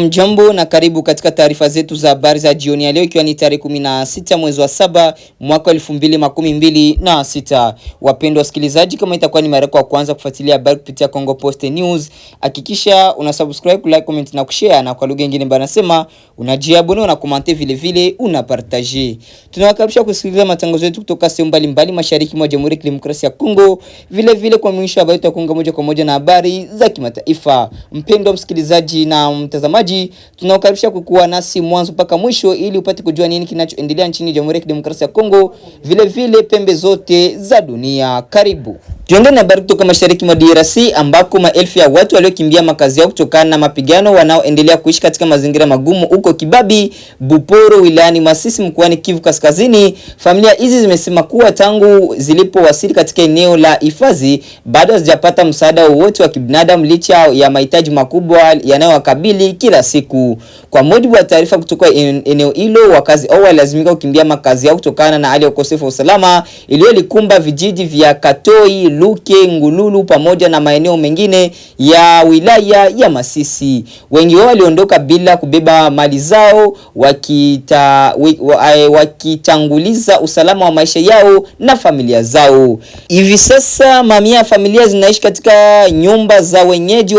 Jambo na karibu katika taarifa zetu za habari za jioni ya leo, ikiwa ni tarehe 16 mwezi wa 7 mwaka 2026. Wapendwa wasikilizaji, kama itakuwa ni mara yako ya kwanza kufuatilia habari kupitia Congo Post News, hakikisha una subscribe, like, comment na kushare, na kwa lugha nyingine banasema unajiabone na comment vile vile una partage. Tunawakaribisha kusikiliza matangazo yetu kutoka sehemu mbalimbali mashariki mwa Jamhuri ya Kidemokrasia ya Kongo, vile vile kwa mwisho habari tutakuunga moja kwa moja na habari za kimataifa. Mpendwa msikilizaji na mtazamaji, tunakukaribisha kukuwa nasi mwanzo mpaka mwisho ili upate kujua nini kinachoendelea nchini Jamhuri ya Kidemokrasia ya Kongo, vile vile pembe zote za dunia. Karibu. Tuende na habari kutoka mashariki mwa DRC ambako maelfu ya watu waliokimbia makazi yao kutokana na mapigano wanaoendelea kuishi katika mazingira magumu huko Kibabi, Buporo wilayani Masisi mkoani Kivu Kaskazini. Familia hizi zimesema kuwa tangu zilipowasili katika eneo la hifadhi bado hazijapata msaada wowote wa kibinadamu licha ya mahitaji makubwa yanayowakabili kila siku. Kwa mujibu wa taarifa kutoka eneo hilo, wakazi hao walazimika kukimbia makazi yao kutokana na hali ya ukosefu wa usalama iliyolikumba vijiji vya Katoi, Luke, Ngululu pamoja na maeneo mengine ya wilaya ya Masisi. Wengi wao waliondoka bila kubeba mali zao wakitanguliza usalama wa maisha yao na familia zao. Hivi sasa mamia ya familia zinaishi katika nyumba za wenyeji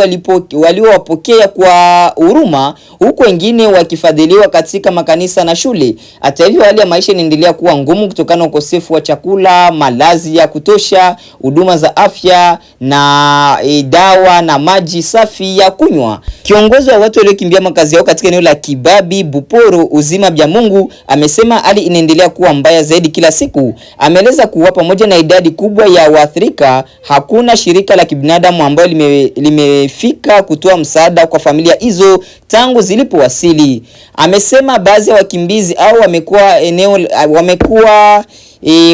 waliowapokea kwa huruma, huku wengine wakifadhiliwa katika makanisa na shule. Hata hivyo, hali ya maisha inaendelea kuwa ngumu kutokana na ukosefu wa chakula, malazi ya kutosha, huduma za afya na dawa na maji safi ya kunywa. Kiongozi wa watu waliokimbia makazi yao katika eneo la Kibabi, Buporo, Uzima Bya Mungu amesema hali inaendelea kuwa mbaya zaidi kila siku. Ameeleza kuwa pamoja na idadi kubwa ya waathirika, hakuna shirika la kibinadamu ambalo limefika kutoa msaada kwa familia hizo tangu zilipowasili. Amesema baadhi ya wakimbizi au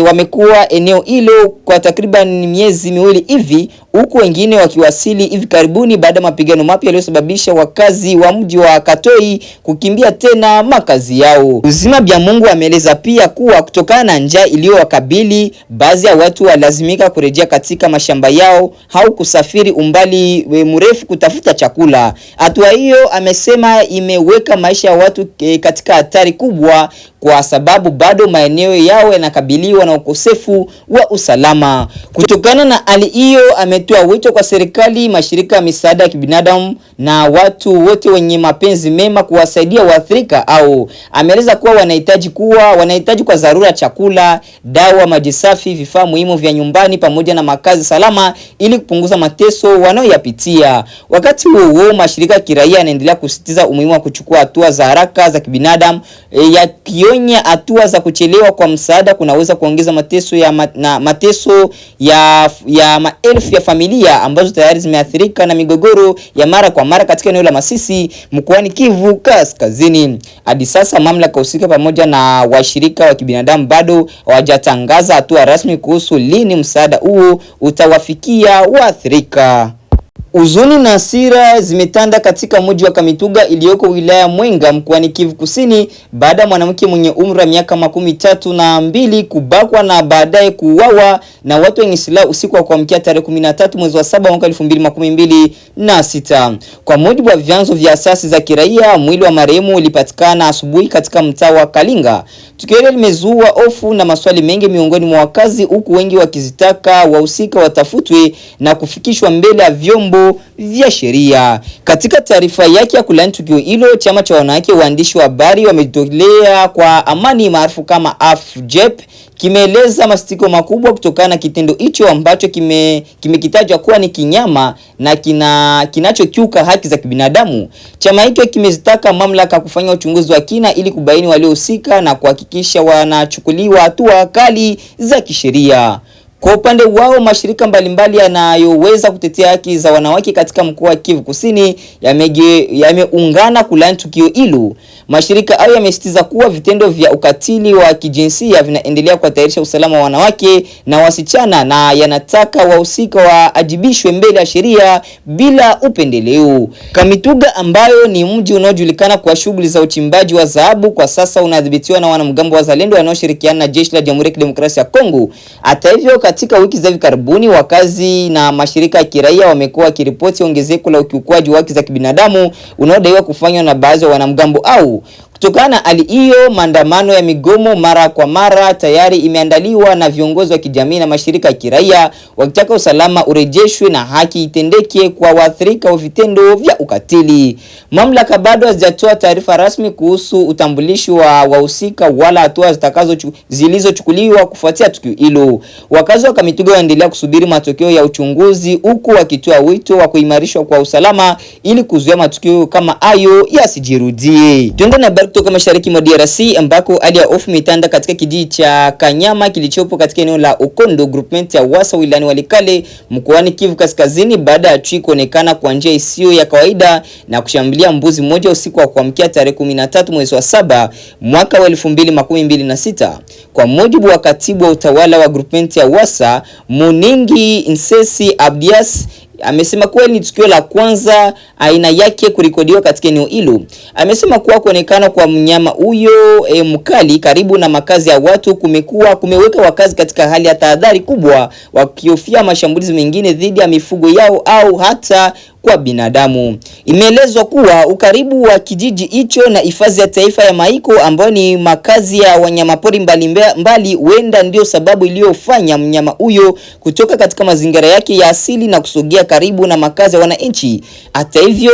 wamekuwa eneo hilo kwa takriban miezi miwili hivi, huku wengine wakiwasili hivi karibuni baada ya mapigano mapya yaliyosababisha wakazi wa mji wa Katoi kukimbia tena makazi yao. Uzima Bya Mungu ameeleza pia kuwa kutokana na njaa iliyowakabili, baadhi ya watu walazimika kurejea katika mashamba yao au kusafiri umbali mrefu kutafuta chakula. Hatua hiyo amesema imeweka maisha ya watu katika hatari kubwa kwa sababu bado maeneo yao yanakabiliwa na ukosefu wa usalama. Kutokana na hali hiyo, ametoa wito kwa serikali, mashirika ya misaada ya kibinadamu na watu wote wenye mapenzi mema kuwasaidia waathirika au. Ameeleza kuwa wanahitaji kwa dharura chakula, dawa, maji safi, vifaa muhimu vya nyumbani pamoja na makazi salama ili kupunguza mateso wanayoyapitia. Wakati huo mashirika ya kiraia yanaendelea kusisitiza umuhimu wa kuchukua hatua za haraka za kibinadamu, yakionya hatua za kuchelewa kwa msaada kunaweza kuongeza mateso ya maelfu ya familia ambazo tayari zimeathirika na migogoro ya mara kwa mara katika eneo la Masisi mkoani Kivu Kaskazini. Hadi sasa mamlaka husika pamoja na washirika wa kibinadamu bado hawajatangaza hatua rasmi kuhusu lini msaada huo utawafikia waathirika. Huzuni na hasira zimetanda katika mji wa Kamituga iliyoko wilaya Mwenga mkoani Kivu Kusini baada ya mwanamke mwenye umri wa miaka 32 kubakwa na baadaye kuuawa na watu wenye silaha usiku wa kuamkia tarehe 13 mwezi wa 7 mwaka 2026. Kwa mujibu wa vyanzo vya asasi za kiraia, mwili wa marehemu ulipatikana asubuhi katika mtaa wa Kalinga. Tukio hilo limezua hofu na maswali mengi miongoni mwa wakazi, huku wengi wakizitaka wahusika watafutwe na kufikishwa mbele ya vyombo vya sheria. Katika taarifa yake ya kulaani tukio hilo, chama cha wanawake waandishi wa habari wametolea kwa amani maarufu kama AFJEP kimeeleza masitiko makubwa kutokana na kitendo hicho ambacho kimekitajwa kuwa ni kinyama na kinachokiuka haki za kibinadamu. Chama hicho kimezitaka mamlaka kufanya uchunguzi wa kina ili kubaini waliohusika na kuhakikisha wanachukuliwa hatua kali za kisheria. Kwa upande wao, mashirika mbalimbali yanayoweza kutetea haki za wanawake katika mkoa wa Kivu Kusini yameungana kulaani tukio hilo. Mashirika hayo yamesisitiza kuwa vitendo vya ukatili wa kijinsia vinaendelea kuhatarisha usalama wa wanawake na wasichana, na yanataka wahusika waajibishwe mbele ya sheria bila upendeleo. Kamituga, ambayo ni mji unaojulikana kwa shughuli za uchimbaji wa dhahabu, kwa sasa unadhibitiwa na wanamgambo wa Zalendo wanaoshirikiana na jeshi la Jamhuri ya Kidemokrasia ya Kongo. Hata hivyo, katika wiki za hivi karibuni wakazi na mashirika ya kiraia wamekuwa wakiripoti ongezeko la ukiukwaji wa haki za kibinadamu unaodaiwa kufanywa na baadhi ya wanamgambo au. Kutokana na hali hiyo, maandamano ya migomo mara kwa mara tayari imeandaliwa na viongozi wa kijamii na mashirika ya kiraia wakitaka usalama urejeshwe na haki itendeke kwa waathirika wa vitendo vya ukatili. Mamlaka bado hazijatoa taarifa rasmi kuhusu utambulisho wa wahusika wala hatua zilizochukuliwa kufuatia tukio hilo. Wakazi wa Kamituga waendelea kusubiri matokeo ya uchunguzi huku wakitoa wito wa kuimarishwa kwa usalama ili kuzuia matukio kama hayo yasijirudie. Tuende na kutoka mashariki mwa DRC ambako hali ya hofu imetanda katika kijiji cha Kanyama kilichopo katika eneo la Okondo groupement ya Wasa wilayani Walikale mkoani Kivu Kaskazini baada ya chui kuonekana kwa njia isiyo ya kawaida na kushambulia mbuzi mmoja usiku wa kuamkia tarehe 13 mwezi wa 7 mwaka wa 2026. Kwa mujibu wa katibu wa utawala wa groupement ya Wasa Muningi Nsesi Abdias, amesema kuwa ni tukio la kwanza aina yake kurekodiwa katika eneo hilo. Amesema kuwa kuonekana kwa mnyama huyo mkali karibu na makazi ya watu kumeweka wakazi katika hali ya tahadhari kubwa, wakihofia mashambulizi mengine dhidi ya mifugo yao au hata kwa binadamu. Imeelezwa kuwa ukaribu wa kijiji hicho na hifadhi ya taifa ya Maiko ambayo ni makazi ya wanyamapori mbali huenda ndio sababu iliyofanya mnyama huyo kutoka katika mazingira yake ya asili na kusogea karibu na makazi ya wananchi. Hata hivyo,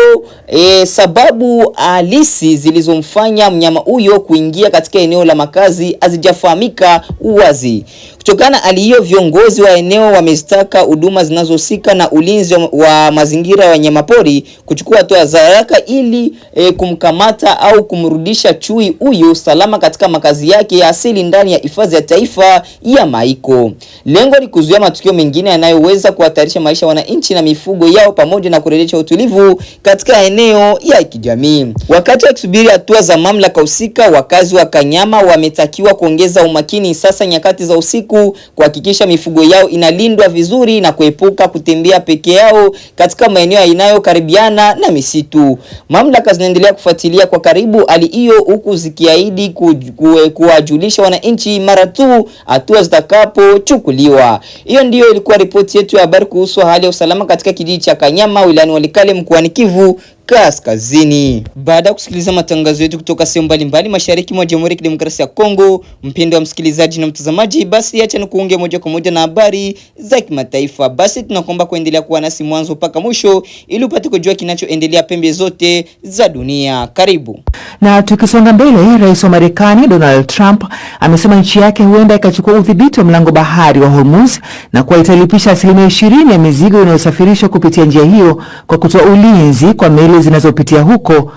sababu halisi zilizomfanya mnyama huyo kuingia katika eneo la makazi hazijafahamika uwazi. Kutokana na hali hiyo, viongozi wa eneo wamezitaka huduma zinazohusika na ulinzi wa mazingira ya wanyamapori kuchukua hatua za haraka ili kumkamata au kumrudisha chui huyo salama katika makazi yake ya asili ndani ya hifadhi ya taifa ya Maiko. Lengo ni kuzuia matukio mengine yanayoweza kuhatarisha maisha ya wananchi na mifugo yao pamoja na kurejesha utulivu katika eneo ya kijamii. Wakati wakisubiri hatua za mamlaka husika, wakazi wa Kanyama wametakiwa kuongeza umakini sasa nyakati za usiku, kuhakikisha mifugo yao inalindwa vizuri na kuepuka kutembea peke yao katika maeneo inayokaribiana na misitu. Mamlaka zinaendelea kufuatilia kwa karibu hali hiyo huku zikiahidi kuwajulisha wananchi mara tu hatua zitakapochukuliwa. Hiyo ndiyo ilikuwa ripoti yetu ya habari kuhusu hali ya usalama katika kijiji cha Kanyama wilayani Walikale mkoani Kivu Kaskazini. Baada ya kusikiliza matangazo yetu kutoka sehemu mbalimbali mashariki mwa Jamhuri ya Kidemokrasia ya Kongo, mpendwa msikilizaji na mtazamaji, basi acha nikuunge moja kwa moja na habari za kimataifa. Basi tunakuomba kuendelea kuwa nasi mwanzo mpaka mwisho ili upate kujua kinachoendelea pembe zote za dunia. Karibu. Na tukisonga mbele, Rais wa Marekani Donald Trump amesema nchi yake huenda ikachukua udhibiti wa mlango bahari wa Hormuz na kuwa italipisha 20% ya mizigo inayosafirishwa kupitia njia hiyo kwa kutoa ulinzi kwa meli zinazopitia huko,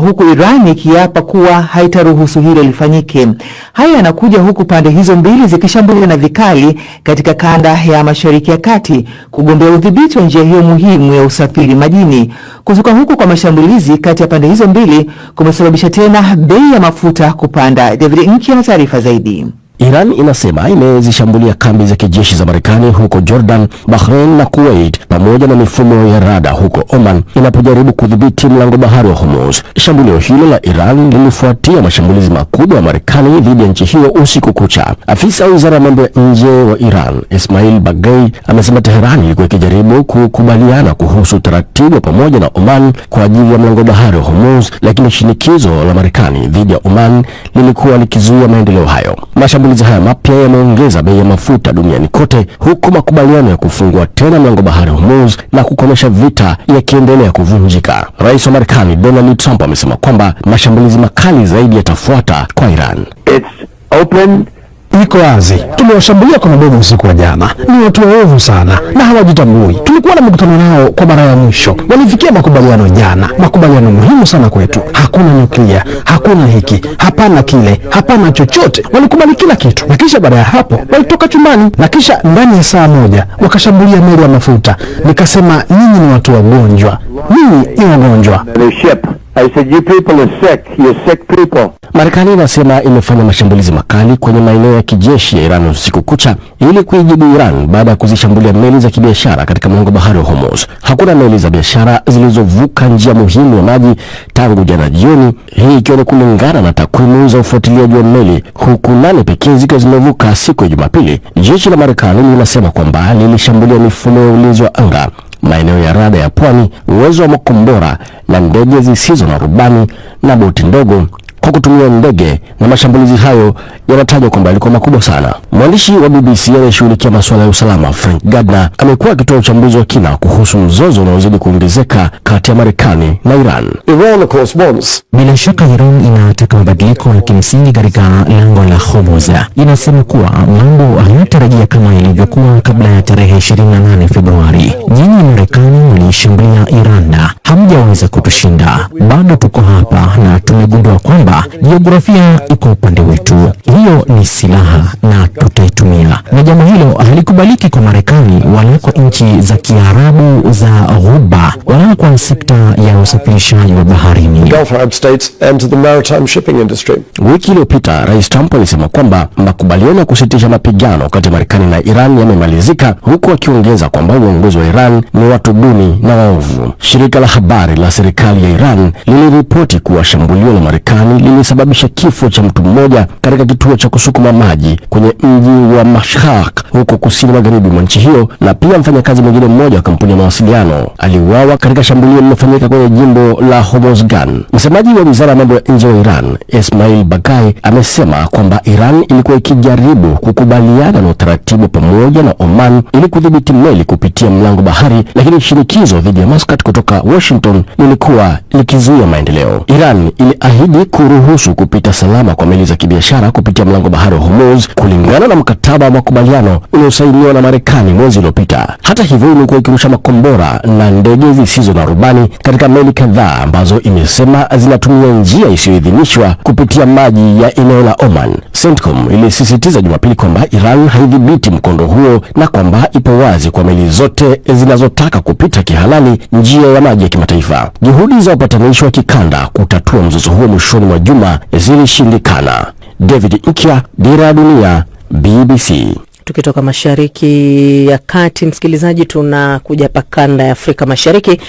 huku Iran ikiapa kuwa haitaruhusu hilo lifanyike. Haya yanakuja huku pande hizo mbili zikishambuliana vikali katika kanda ya Mashariki ya Kati kugombea udhibiti wa njia hiyo muhimu ya usafiri majini. Kuzuka huku kwa mashambulizi kati ya pande hizo mbili kumesababisha tena bei ya mafuta kupanda. David Nki ana taarifa zaidi. Iran inasema imezishambulia kambi za kijeshi za Marekani huko Jordan, Bahrain na Kuwait pamoja na mifumo ya rada huko Oman inapojaribu kudhibiti mlango bahari wa Hormuz. Shambulio hilo la Iran lilifuatia mashambulizi makubwa ya Marekani dhidi ya nchi hiyo usiku kucha. Afisa wa Wizara ya Mambo ya Nje wa Iran, Ismail Baghei, amesema Tehran ilikuwa ikijaribu kukubaliana kuhusu taratibu pamoja na Oman kwa ajili ya mlango bahari wa Hormuz, lakini shinikizo la Marekani dhidi ya Oman lilikuwa likizuia maendeleo hayo. Mashambulizi haya mapya yameongeza bei ya mafuta duniani kote, huku makubaliano ya kufungua tena mlango bahari Hormuz na kukomesha vita yakiendelea kuvunjika. Rais wa Marekani Donald Trump amesema kwamba mashambulizi makali zaidi yatafuata kwa Iran. It's open. Iko wazi, tumewashambulia kwa mabomu usiku wa jana. Ni watu waovu sana na hawajitambui. Tulikuwa na mkutano nao kwa mara ya mwisho. Walifikia makubaliano jana, makubaliano muhimu sana kwetu. Hakuna nyuklia, hakuna hiki, hapana kile, hapana chochote. Walikubali kila kitu. Na kisha baada ya hapo walitoka chumbani, na kisha ndani ya saa moja wakashambulia meli ya mafuta. Nikasema, nyinyi ni watu wagonjwa. Nyinyi ni wagonjwa. The ship I said, you people are sick. You're sick people. Marekani inasema imefanya mashambulizi makali kwenye maeneo ya kijeshi ya Iran usiku kucha ili kuijibu Iran baada ya kuzishambulia meli za kibiashara katika mlango bahari wa Hormuz. Hakuna meli za biashara zilizovuka njia muhimu ya maji tangu jana jioni, hii ikiwa ni kulingana na takwimu za ufuatiliaji wa meli, huku 8 pekee zikiwa zimevuka siku ya Jumapili. Jeshi la Marekani linasema kwamba lilishambulia mifumo ya ulinzi wa anga, maeneo ya rada ya pwani, uwezo wa makombora na ndege zisizo na rubani na boti ndogo kwa kutumia ndege, na mashambulizi hayo yanatajwa kwamba yalikuwa makubwa sana. Mwandishi wa BBC anayeshughulikia masuala ya usalama Frank Gardner amekuwa akitoa uchambuzi wa kina kuhusu mzozo unaozidi kuongezeka kati ya Marekani na Iran. Iran, of course, wants. Bila shaka Iran inataka mabadiliko ya kimsingi katika lango la Hormuz. Inasema kuwa mambo hayatarajia kama ilivyokuwa kabla ya tarehe 28 Februari. Nyinyi Marekani mlishambulia Iran, hamjaweza kutushinda. Bado tuko hapa na tumegundua kwamba jiografia iko upande wetu. Hiyo ni silaha na tutaitumia. Na jambo hilo halikubaliki kwa Marekani wala kwa nchi za Kiarabu za Ghuba wala kwa sekta ya usafirishaji wa baharini. Gulf Arab states and to the maritime shipping industry. Wiki iliyopita Rais Trump alisema kwamba makubaliano ya kusitisha mapigano kati ya Marekani na Iran yamemalizika, huku akiongeza kwamba uongozi wa Iran ni watu duni na waovu. Shirika la habari la serikali ya Iran liliripoti kuwa shambulio la Marekani lilisababisha kifo cha mtu mmoja katika kituo cha kusukuma maji kwenye mji wa Mashhad huko kusini magharibi mwa nchi hiyo, na pia mfanyakazi mwingine mmoja wa kampuni ya mawasiliano aliuawa katika shambulio lililofanyika kwenye jimbo la Hormozgan. Msemaji wa wizara ya mambo ya nje wa Iran, Ismail Baghai, amesema kwamba Iran ilikuwa ikijaribu kukubaliana na utaratibu pamoja na Oman ili kudhibiti meli kupitia mlango bahari, lakini shinikizo dhidi ya Muscat kutoka Washington lilikuwa likizuia maendeleo. Iran iliahidi kuruhusu kupita salama kwa meli za kibiashara kupitia mlango bahari wa Hormuz kulingana na mkataba wa makubaliano uliosainiwa na Marekani mwezi uliopita. Hata hivyo, imekuwa ikirusha makombora na ndege zisizo na rubani katika meli kadhaa ambazo imesema zinatumia njia isiyoidhinishwa kupitia maji ya eneo la Oman. CENTCOM ilisisitiza Jumapili kwamba Iran haidhibiti mkondo huo na kwamba ipo wazi kwa meli zote zinazotaka kupita kihalali njia ya maji ya kimataifa. Juhudi za upatanishi wa kikanda kutatua mzozo huo mwishoni mwa juma zilishindikana. David Ikia, Dira ya Dunia, BBC. Tukitoka Mashariki ya Kati, msikilizaji, tunakuja hapa kanda ya Afrika Mashariki,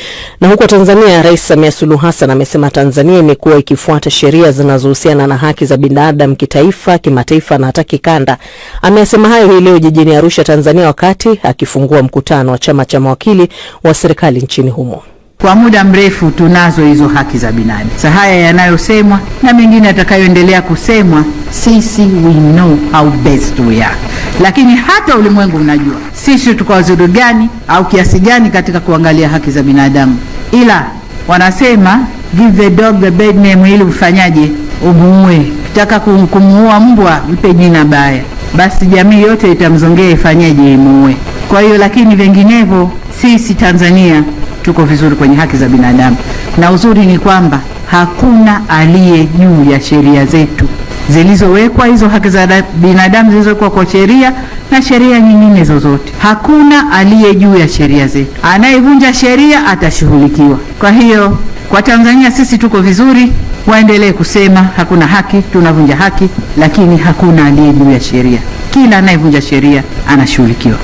na huko Tanzania Rais Samia Suluhu Hassan amesema Tanzania imekuwa ikifuata sheria zinazohusiana na haki za binadamu kitaifa, kimataifa na hata kikanda. Amesema hayo hii leo jijini Arusha, Tanzania, wakati akifungua mkutano wa chama cha mawakili wa serikali nchini humo. Kwa muda mrefu tunazo hizo haki za binadamu. Sasa haya yanayosemwa na mengine atakayoendelea kusemwa, sisi we know how best we are. Lakini hata ulimwengu unajua sisi tuko wazuri gani au kiasi gani katika kuangalia haki za binadamu. Ila wanasema give the dog the bad name ili ufanyaje, umuue. Kitaka kumuua mbwa mpe jina baya, basi jamii yote itamzongea ifanyaje, imuue. Kwa hiyo lakini vinginevyo sisi Tanzania tuko vizuri kwenye haki za binadamu, na uzuri ni kwamba hakuna aliye juu ya sheria zetu zilizowekwa, hizo haki za binadamu zilizowekwa kwa sheria na sheria nyingine zozote. Hakuna aliye juu ya sheria zetu, anayevunja sheria atashughulikiwa. Kwa hiyo kwa Tanzania sisi tuko vizuri, waendelee kusema hakuna haki, tunavunja haki, lakini hakuna aliye juu ya sheria. Kila anayevunja sheria anashughulikiwa.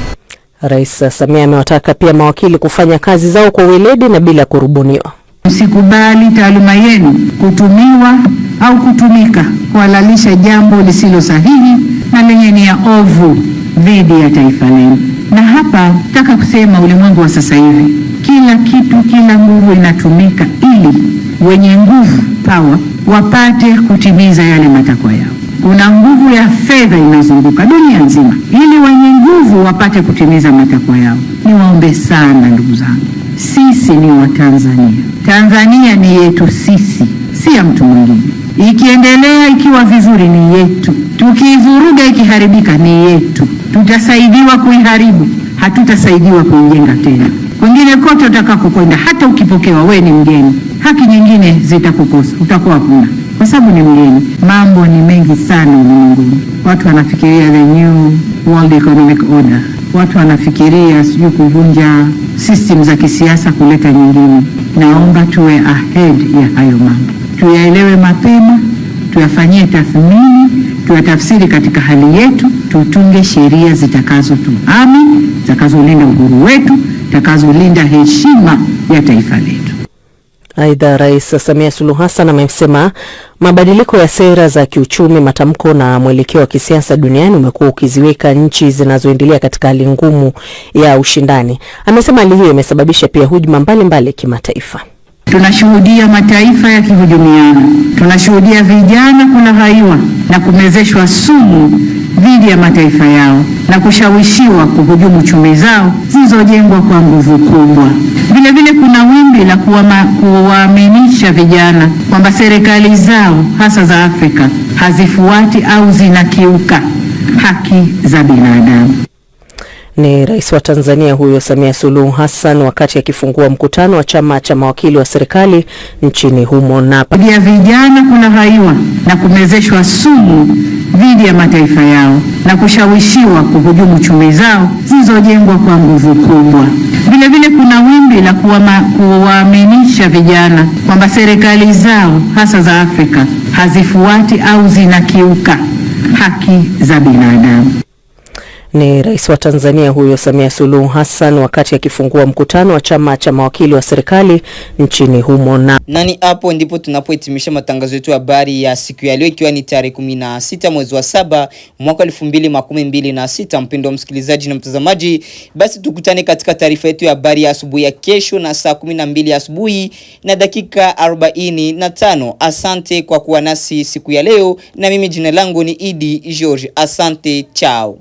Rais Samia amewataka pia mawakili kufanya kazi zao kwa weledi na bila kurubuniwa. Msikubali taaluma yenu kutumiwa au kutumika kuhalalisha jambo lisilo sahihi na lenye nia ovu dhidi ya taifa lenu. Na hapa nataka kusema ulimwengu wa sasa hivi, kila kitu, kila nguvu inatumika ili wenye nguvu, power, wapate kutimiza yale matakwa yao. Kuna nguvu ya fedha inazunguka dunia nzima ili wenye nguvu wapate kutimiza matakwa yao. Niwaombe sana ndugu zangu, sisi ni wa Tanzania. Tanzania ni yetu sisi, si ya mtu mwingine. Ikiendelea ikiwa vizuri ni yetu, tukivuruga ikiharibika ni yetu. Tutasaidiwa kuiharibu, hatutasaidiwa kuijenga tena. Kwingine kote utakapokwenda, hata ukipokewa we ni mgeni, haki nyingine zitakukosa, utakuwa hakuna kwa sababu ni mgeni. Mambo ni mengi sana ulimwenguni. Watu wanafikiria the new world economic order, watu wanafikiria sijui kuvunja system za kisiasa kuleta nyingine. Naomba tuwe ahead ya hayo mambo, tuyaelewe mapema, tuyafanyie tathmini, tuyatafsiri katika hali yetu, tutunge sheria zitakazotuhami, zitakazolinda uhuru wetu, zitakazolinda heshima ya taifa letu. Aidha, Rais Samia Suluhu Hassan amesema mabadiliko ya sera za kiuchumi, matamko na mwelekeo wa kisiasa duniani umekuwa ukiziweka nchi zinazoendelea katika hali ngumu ya ushindani. Amesema hali hiyo imesababisha pia hujuma mbalimbali kimataifa. Tunashuhudia mataifa yakihujumiana, tunashuhudia vijana kulaghaiwa na kumezeshwa sumu dhidi ya mataifa yao na kushawishiwa kuhujumu chumi zao zilizojengwa kwa nguvu kubwa. Vile vile kuna wimbi la kuwaaminisha vijana kwamba serikali zao hasa za Afrika hazifuati au zinakiuka haki za binadamu. Ni Rais wa Tanzania huyo Samia Suluhu Hassan wakati akifungua mkutano wa chama cha mawakili wa serikali nchini humo. Na ya vijana kulaghaiwa na kumezeshwa sumu dhidi ya mataifa yao na kushawishiwa kuhujumu chumi zao zilizojengwa kwa nguvu kubwa. Vile vile kuna wimbi la kuwaaminisha vijana kwamba serikali zao hasa za Afrika hazifuati au zinakiuka haki za binadamu. Ni Rais wa Tanzania huyo Samia Suluhu Hassan wakati akifungua mkutano wa chama cha mawakili wa serikali nchini humo. Nani hapo ndipo tunapohitimisha matangazo yetu ya habari ya siku ya leo, ikiwa ni tarehe 16 mwezi wa 7 mwaka 2026. Mpendwa msikilizaji na mtazamaji, basi tukutane katika taarifa yetu ya habari ya asubuhi ya kesho na saa 12 asubuhi na dakika 45. Asante kwa kuwa nasi siku ya leo, na mimi jina langu ni Idi George. Asante, chao.